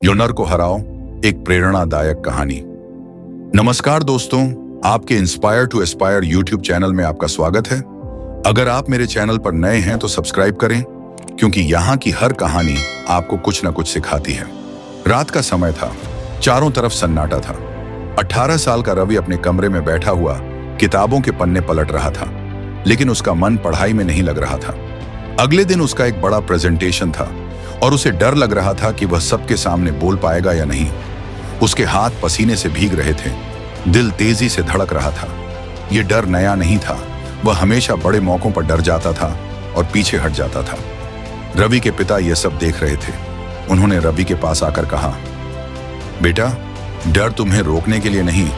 यो नर को हराओ, एक प्रेरणादायक कहानी। नमस्कार दोस्तों, आपके inspire to aspire YouTube channel में आपका स्वागत है। अगर आप मेरे चैनल पर नए हैं तो सब्सक्राइब करें, क्योंकि यहाँ की हर कहानी आपको कुछ न कुछ सिखाती है। रात का समय था, चारों तरफ सन्नाटा था। 18 साल का रवि अपने कमरे में बैठा हुआ किताबों के पन्ने पलट रहा था, लेकिन उसका मन पढ़ाई में नहीं लग रहा था। अगले दिन उसका एक बड़ा प्रेजेंटेशन था और उसे डर लग रहा था कि वह सबके सामने बोल पाएगा या नहीं। उसके हाथ पसीने से भीग रहे थे, दिल तेजी से धड़क रहा था। यह डर नया नहीं था, वह हमेशा बड़े मौकों पर डर जाता था और पीछे हट जाता था। रवि के पिता यह सब देख रहे थे। उन्होंने रवि के पास आकर कहा, बेटा, डर तुम्हें रोकने के लिए नहीं,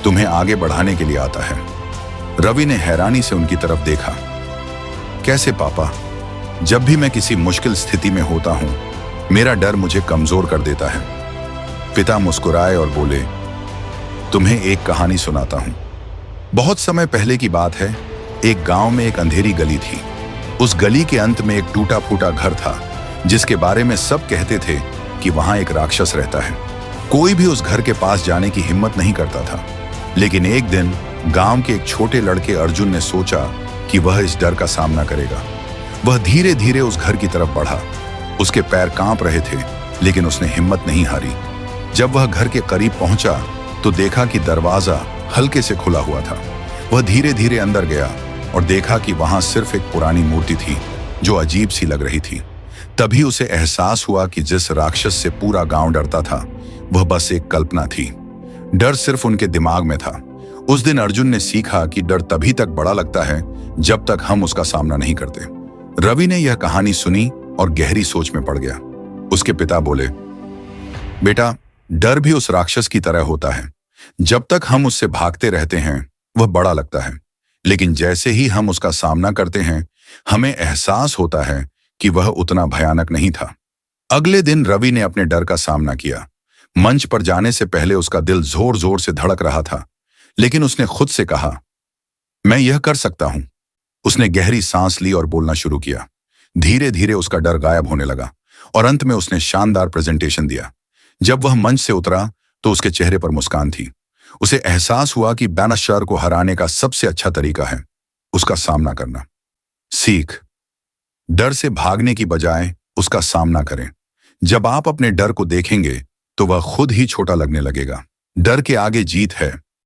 तुम्हें आगे बढ़ाने के लिए आता है। रवि ने हैरानी से उनकी तरफ देखा। कैसे पापा? जब भी मैं किसी मुश्किल स्थिति में होता हूं, मेरा डर मुझे कमजोर कर देता है। पिता मुस्कुराए और बोले, तुम्हें एक कहानी सुनाता हूं। बहुत समय पहले की बात है। एक गांव में एक अंधेरी गली थी। उस गली के अंत में एक टूटा फूटा घर था, जिसके बारे में सब कहते थे कि वहां एक राक्षस रहता है। कोई भी उस घर के पास जाने की हिम्मत नहीं करता था। लेकिन एक दिन गांव के एक छोटे लड़के अर्जुन ने सोचा कि वह इस डर का सामना करेगा। वह धीरे धीरे उस घर की तरफ बढ़ा। उसके पैर कांप रहे थे, लेकिन उसने हिम्मत नहीं हारी। जब वह घर के करीब पहुंचा तो देखा कि दरवाजा हल्के से खुला हुआ था। वह धीरे धीरे अंदर गया और देखा कि वहां सिर्फ एक पुरानी मूर्ति थी, जो अजीब सी लग रही थी। तभी उसे एहसास हुआ कि जिस राक्षस से पूरा गांव डरता था, वह बस एक कल्पना थी। डर सिर्फ उनके दिमाग में था। उस दिन अर्जुन ने सीखा कि डर तभी तक बड़ा लगता है जब तक हम उसका सामना नहीं करते। रवि ने यह कहानी सुनी और गहरी सोच में पड़ गया। उसके पिता बोले, बेटा, डर भी उस राक्षस की तरह होता है। जब तक हम उससे भागते रहते हैं, वह बड़ा लगता है, लेकिन जैसे ही हम उसका सामना करते हैं, हमें एहसास होता है कि वह उतना भयानक नहीं था। अगले दिन रवि ने अपने डर का सामना किया। मंच पर जाने से पहले उसका दिल जोर जोर से धड़क रहा था, लेकिन उसने खुद से कहा, मैं यह कर सकता हूं। उसने गहरी सांस ली और बोलना शुरू किया। धीरे धीरे उसका डर गायब होने लगा और अंत में उसने शानदार प्रेजेंटेशन दिया। जब वह मंच से उतरा तो उसके चेहरे पर मुस्कान थी। उसे एहसास हुआ कि बैनस्टर को हराने का सबसे अच्छा तरीका है उसका सामना करना। सीख: डर से भागने की बजाय उसका सामना करें। जब आप अपने डर को देखेंगे तो वह खुद ही छोटा लगने लगेगा। डर के आगे जीत है,